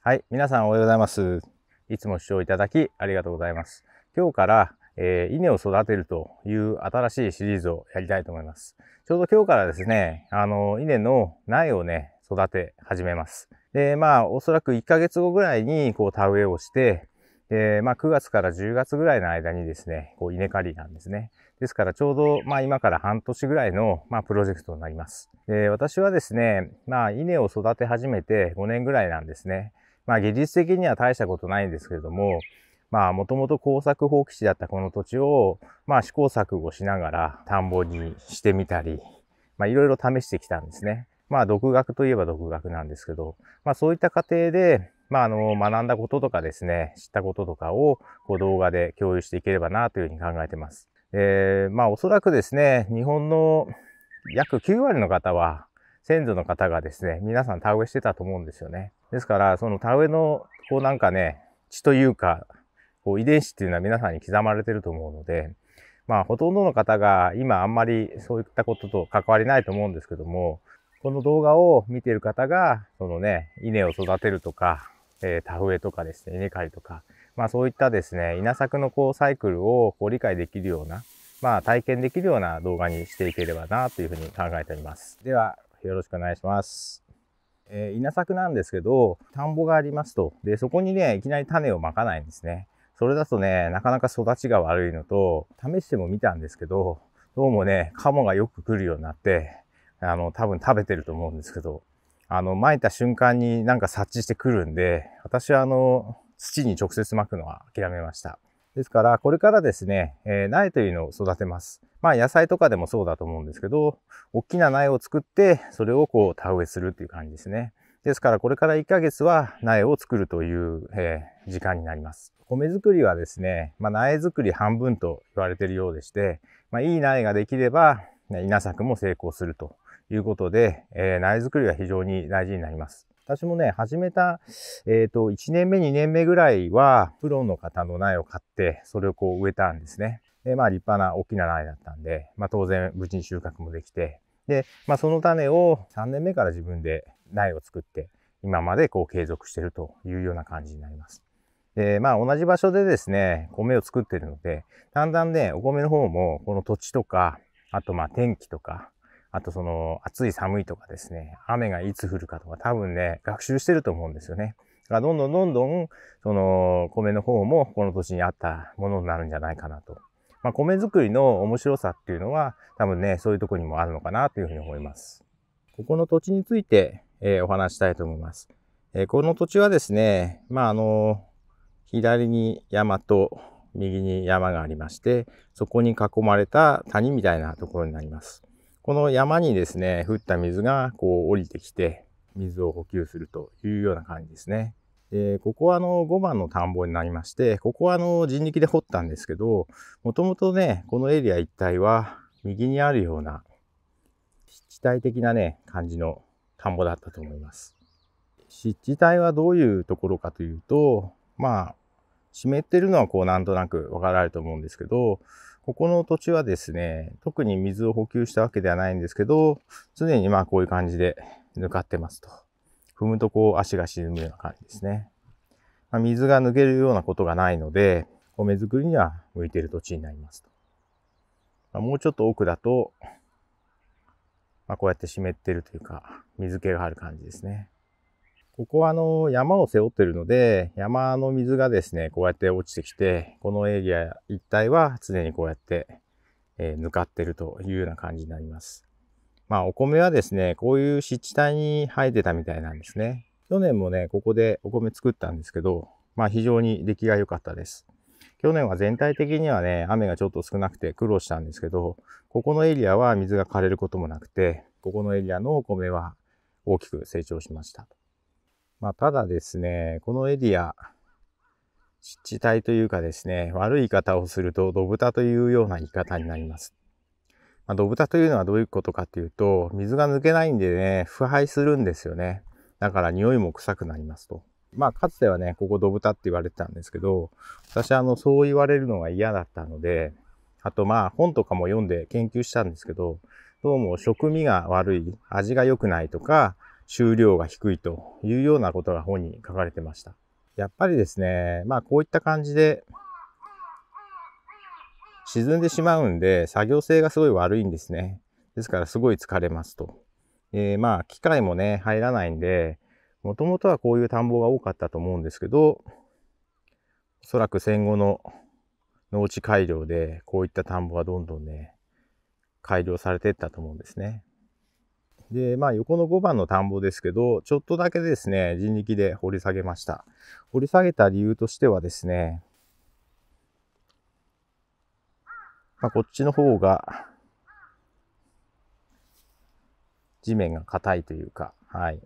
はい、皆さんおはようございます。いつも視聴いただきありがとうございます。今日から、稲を育てるという新しいシリーズをやりたいと思います。ちょうど今日からですね、稲の苗をね、育て始めます。で、おそらく1ヶ月後ぐらいに田植えをして、9月から10月ぐらいの間にですね、稲刈りなんですね。ですからちょうど今から半年ぐらいのプロジェクトになります。私はですね、稲を育て始めて5年ぐらいなんですね。技術的には大したことないんですけれども、もともと耕作放棄地だったこの土地を、試行錯誤しながら田んぼにしてみたり、いろいろ試してきたんですね。独学といえば独学なんですけど、そういった過程で、学んだこととかですね、知ったこととかを動画で共有していければなというふうに考えてます。おそらくですね、日本の約9割の方は、先祖の方がですね、皆さん田植えしてたと思うんですよね。ですから、その田植えの、血というか、遺伝子っていうのは皆さんに刻まれてると思うので、ほとんどの方が今あんまりそういったことと関わりないと思うんですけども、この動画を見ている方が、そのね、稲を育てるとか、田植えとかですね、稲刈りとか、そういったですね、稲作のサイクルを理解できるような、体験できるような動画にしていければなというふうに考えております。では、よろしくお願いします。稲作なんですけど、田んぼがありますと。で、そこにね、いきなり種をまかないんですね。それだとね、なかなか育ちが悪いのと、試しても見たんですけど、どうもね、カモがよく来るようになって、多分食べてると思うんですけど、撒いた瞬間になんか察知してくるんで、私は土に直接撒くのは諦めました。ですから、これからですね、苗というのを育てます。野菜とかでもそうだと思うんですけど、大きな苗を作って、それを田植えするっていう感じですね。ですから、これから1ヶ月は苗を作るという、時間になります。米作りはですね、苗作り半分と言われているようでして、いい苗ができれば、稲作も成功するということで、苗作りは非常に大事になります。私もね、始めた、1年目、2年目ぐらいは、プロの方の苗を買って、それを植えたんですね。で、立派な大きな苗だったんで、当然無事に収穫もできて、で、その種を3年目から自分で苗を作って、今まで継続しているというような感じになります。で、同じ場所でですね、米を作ってるので、だんだんね、お米の方も、この土地とか、あと天気とか、あとその暑い寒いとかですね、雨がいつ降るかとか多分ね、学習してると思うんですよね。だからどんどん、その米の方もこの土地に合ったものになるんじゃないかなと。米作りの面白さっていうのは多分ね、そういうところにもあるのかなというふうに思います。ここの土地について、お話したいと思います。この土地はですね、左に山と右に山がありまして、そこに囲まれた谷みたいなところになります。この山にですね、降った水が降りてきて、水を補給するというような感じですね。ここは5番の田んぼになりまして、ここは人力で掘ったんですけど、もともとね、このエリア一帯は右にあるような湿地帯的なね、感じの田んぼだったと思います。湿地帯はどういうところかというと、湿ってるのはなんとなくわかられると思うんですけど、ここの土地はですね、特に水を補給したわけではないんですけど、常にこういう感じでぬかってますと。踏むと足が沈むような感じですね。水が抜けるようなことがないので、米作りには向いている土地になりますと。もうちょっと奥だと、こうやって湿ってるというか、水気がある感じですね。ここは山を背負ってるので、山の水がですね、こうやって落ちてきて、このエリア一帯は常にこうやって、ぬかってるというような感じになります。お米はですね、こういう湿地帯に生えてたみたいなんですね。去年もね、ここでお米作ったんですけど、非常に出来が良かったです。去年は全体的にはね、雨がちょっと少なくて苦労したんですけど、ここのエリアは水が枯れることもなくて、ここのエリアのお米は大きく成長しました。ただですね、このエリア、湿地帯というかですね、悪い言い方をすると、ドブタというような言い方になります。ドブタというのはどういうことかというと、水が抜けないんでね、腐敗するんですよね。だから匂いも臭くなりますと。かつてはね、ここドブタって言われてたんですけど、私はそう言われるのが嫌だったので、あと本とかも読んで研究したんですけど、どうも食味が悪い、味が良くないとか、収量が低いというようなことが本に書かれてました。やっぱりですね、こういった感じで沈んでしまうんで、作業性がすごい悪いんですね。ですからすごい疲れますと。機械もね、入らないんで、もともとはこういう田んぼが多かったと思うんですけど、おそらく戦後の農地改良で、こういった田んぼがどんどんね、改良されていったと思うんですね。で、横の5番の田んぼですけど、ちょっとだけですね、人力で掘り下げました。掘り下げた理由としてはですね、こっちの方が、地面が硬いというか、はい。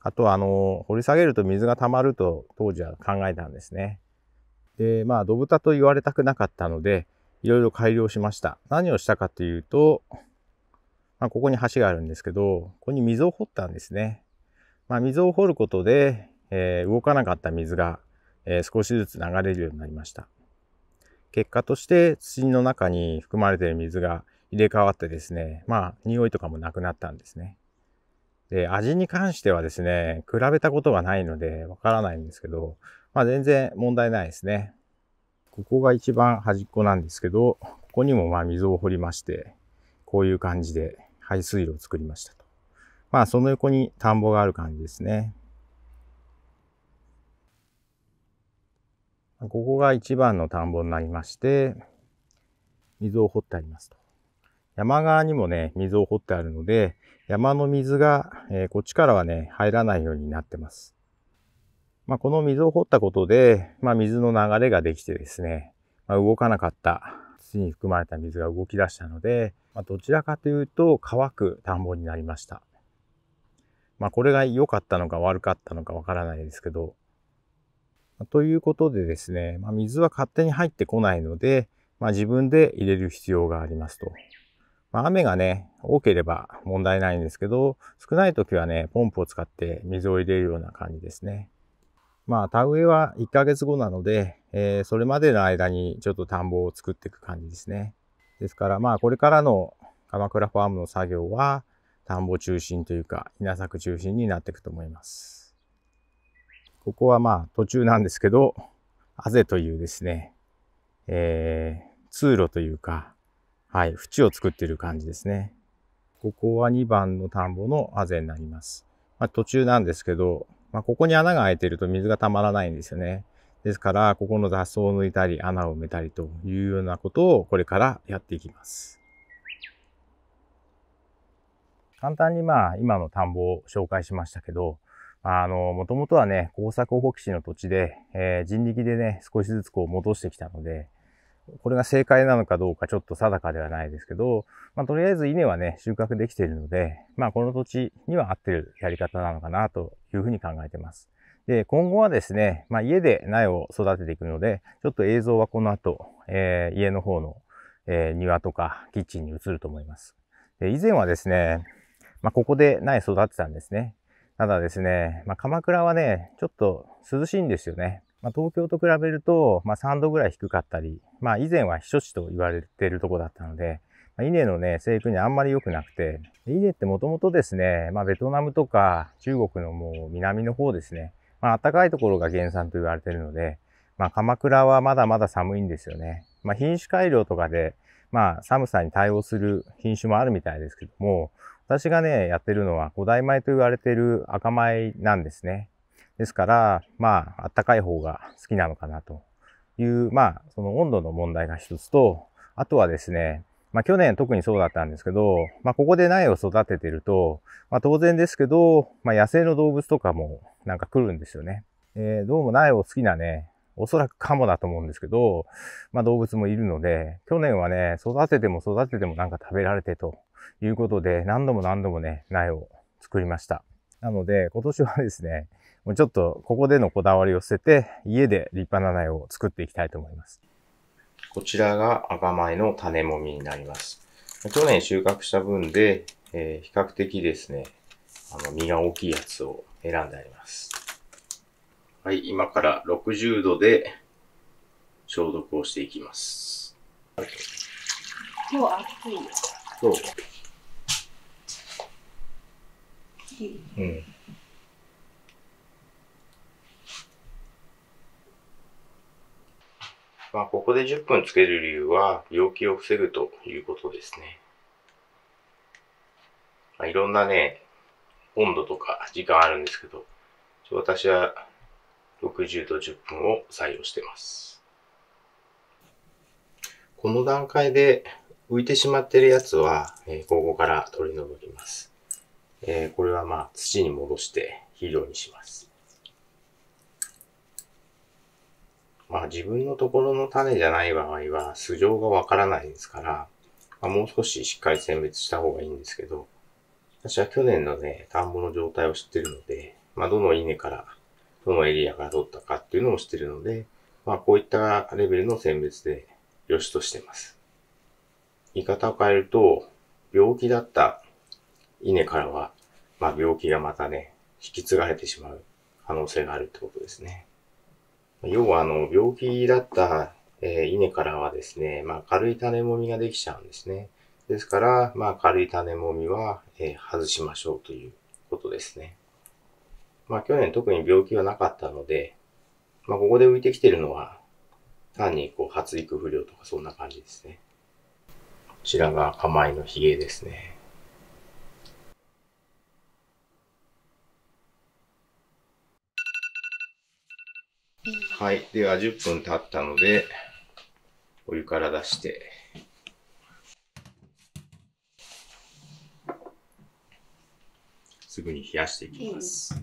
あとは、掘り下げると水が溜まると当時は考えたんですね。で、ドブタと言われたくなかったので、いろいろ改良しました。何をしたかというと、ここに橋があるんですけど、ここに溝を掘ったんですね。溝を掘ることで、動かなかった水が、少しずつ流れるようになりました。結果として土の中に含まれている水が入れ替わってですね、匂いとかもなくなったんですね。で、味に関してはですね、比べたことがないのでわからないんですけど、全然問題ないですね。ここが一番端っこなんですけど、ここにも溝を掘りまして、こういう感じで排水路を作りましたと。その横に田んぼがある感じですね。ここが一番の田んぼになりまして、溝を掘ってありますと。山側にもね、溝を掘ってあるので、山の水が、こっちからはね、入らないようになってます。この溝を掘ったことで、水の流れができてですね、動かなかった土に含まれた水が動き出したので、どちらかというと乾く田んぼになりました。これが良かったのか悪かったのかわからないですけど、ということでですね、水は勝手に入ってこないので、自分で入れる必要がありますと。雨がね、多ければ問題ないんですけど、少ない時はね、ポンプを使って水を入れるような感じですね。田植えは1ヶ月後なので、それまでの間にちょっと田んぼを作っていく感じですね。ですからこれからの鎌倉ファームの作業は、田んぼ中心というか、稲作中心になっていくと思います。ここは途中なんですけど、あぜというですね、通路というか、はい、縁を作っている感じですね。ここは2番の田んぼのあぜになります。途中なんですけど、ここに穴が開いていると水がたまらないんですよね。ですから、ここの雑草を抜いたり、穴を埋めたりというようなことをこれからやっていきます。簡単に今の田んぼを紹介しましたけど、もともとはね、耕作放棄地の土地で、人力でね、少しずつこう戻してきたので、これが正解なのかどうかちょっと定かではないですけど、とりあえず稲はね、収穫できているので、この土地には合ってるやり方なのかなというふうに考えています。で、今後はですね、家で苗を育てていくので、ちょっと映像はこの後、家の方の、庭とかキッチンに移ると思います。で、以前はですね、ここで苗育てたんですね。ただですね、鎌倉はね、ちょっと涼しいんですよね。東京と比べると、3度ぐらい低かったり、以前は避暑地と言われているところだったので、稲のね、生育にあんまり良くなくて、稲ってもともとですね、ベトナムとか中国のもう南の方ですね、暖かいところが原産と言われているので、鎌倉はまだまだ寒いんですよね。品種改良とかで、寒さに対応する品種もあるみたいですけども、私がね、やってるのは古代米と言われている赤米なんですね。ですから、あったかい方が好きなのかなという、その温度の問題が一つと、あとはですね、去年特にそうだったんですけど、ここで苗を育ててると、当然ですけど、野生の動物とかもなんか来るんですよね。どうも苗を好きなね、おそらくカモだと思うんですけど、動物もいるので、去年はね、育ててもなんか食べられてということで、何度もね、苗を作りました。なので、今年はですね、もうちょっとここでのこだわりを捨てて、家で立派な苗を作っていきたいと思います。こちらが赤米の種もみになります。去年収穫した分で、比較的ですね、実が大きいやつを選んであります。はい、今から60度で消毒をしていきます。今日暑いよ。そう。いい。うん。まあ、ここで10分つける理由は、病気を防ぐということですね。まあ、いろんなね、温度とか時間あるんですけど、私は60度10分を採用しています。この段階で浮いてしまっているやつは、ここから取り除きます。これはまあ土に戻して肥料にします。まあ自分のところの種じゃない場合は素性がわからないですから、まあ、もう少ししっかり選別した方がいいんですけど、私は去年のね、田んぼの状態を知ってるので、まあどの稲から、どのエリアから取ったかっていうのを知ってるので、まあこういったレベルの選別で良しとしてます。言い方を変えると、病気だった稲からは、まあ病気がまたね、引き継がれてしまう可能性があるってことですね。要は病気だった、稲からはですね、まあ軽い種もみができちゃうんですね。ですから、まあ軽い種もみは、外しましょうということですね。まあ去年特に病気はなかったので、まあここで浮いてきてるのは、単にこう発育不良とかそんな感じですね。こちらが甘米のヒゲですね。はい。では10分経ったので、お湯から出して、すぐに冷やしていきます。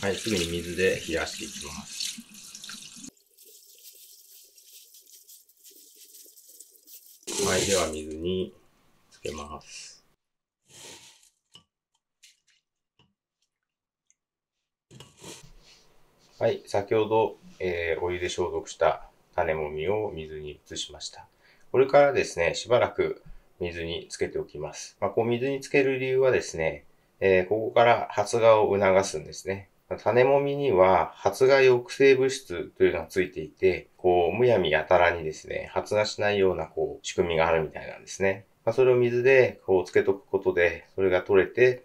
はい、すぐに水で冷やしていきます。はい、では水につけます。はい、先ほど、お湯で消毒した種もみを水に移しました。これからですね、しばらく水につけておきます。まあ、こう水につける理由はですね、ここから発芽を促すんですね。種もみには発芽抑制物質というのがついていて、こう、むやみやたらにですね、発芽しないようなこう、仕組みがあるみたいなんですね。まあ、それを水でこう、つけとくことで、それが取れて、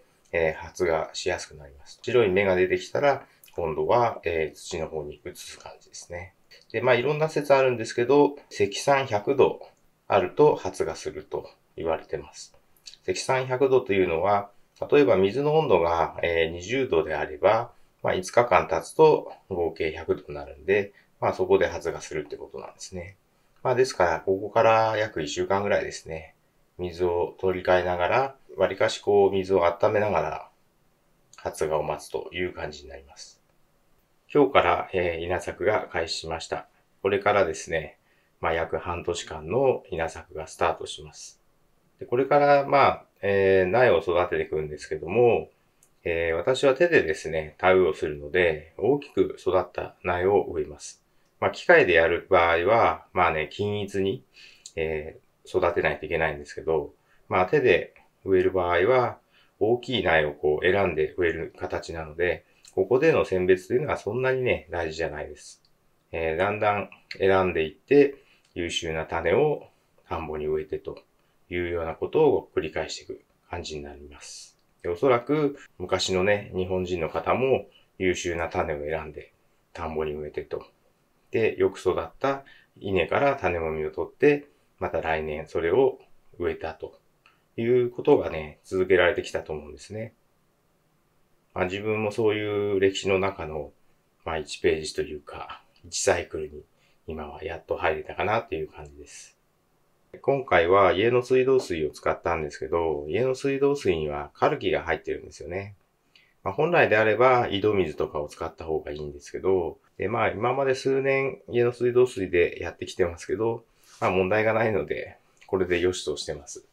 発芽しやすくなります。白い芽が出てきたら、今度は、土の方に移す感じですね。で、まあいろんな説あるんですけど、積算100度あると発芽すると言われてます。積算100度というのは、例えば水の温度が20度であれば、まあ5日間経つと合計100度になるんで、まあそこで発芽するってことなんですね。まあですから、ここから約1週間ぐらいですね、水を取り替えながら、わりかしこう水を温めながら発芽を待つという感じになります。今日から、稲作が開始しました。これからですね、まあ、約半年間の稲作がスタートします。でこれから、まあ、苗を育てていくんですけども、私は手でですね、田植えをするので、大きく育った苗を植えます。まあ、機械でやる場合は、まあね、均一に、育てないといけないんですけど、まあ、手で植える場合は、大きい苗をこう選んで植える形なので、ここでの選別というのはそんなにね、大事じゃないです。だんだん選んでいって、優秀な種を田んぼに植えてというようなことを繰り返していく感じになります。おそらく昔のね、日本人の方も優秀な種を選んで田んぼに植えてと。で、よく育った稲から種もみを取って、また来年それを植えたということがね、続けられてきたと思うんですね。まあ、自分もそういう歴史の中の、まあ、1ページというか、1サイクルに今はやっと入れたかなっていう感じです。今回は家の水道水を使ったんですけど、家の水道水にはカルキが入ってるんですよね。まあ、本来であれば井戸水とかを使った方がいいんですけど、まあ今まで数年家の水道水でやってきてますけど、まあ問題がないので、これで良しとしてます。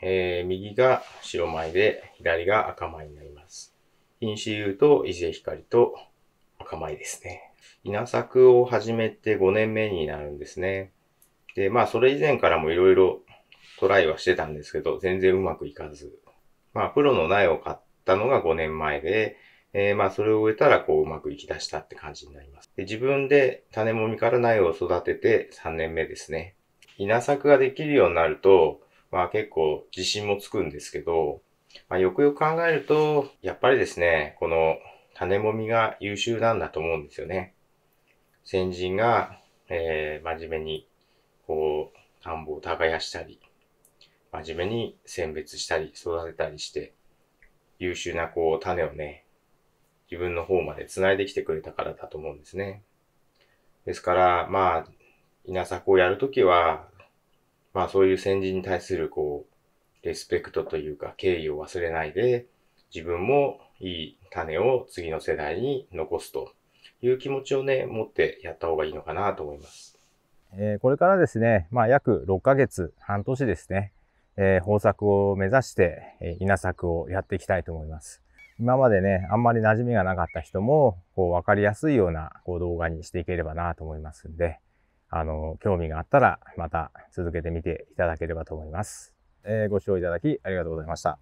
右が白米で、左が赤米になります。品種言うと、伊勢光と赤米ですね。稲作を始めて5年目になるんですね。で、まあ、それ以前からもいろいろトライはしてたんですけど、全然うまくいかず。まあ、プロの苗を買ったのが5年前で、それを植えたらうまくいき出したって感じになります。で、自分で種もみから苗を育てて3年目ですね。稲作ができるようになると、結構自信もつくんですけど、よくよく考えると、やっぱりですね、この種もみが優秀なんだと思うんですよね。先人が、真面目に、田んぼを耕したり、真面目に選別したり、育てたりして、優秀な種をね、自分の方まで繋いできてくれたからだと思うんですね。ですから、稲作をやるときは、そういう先人に対するレスペクトというか敬意を忘れないで、自分もいい種を次の世代に残すという気持ちをね、持ってやった方がいいのかなと思います。これからですね、約6ヶ月、半年ですね、豊作を目指して、稲作をやっていきたいと思います。今までね、あんまり馴染みがなかった人も、わかりやすいような動画にしていければなと思いますんで、興味があったらまた続けてみていただければと思います。ご視聴いただきありがとうございました。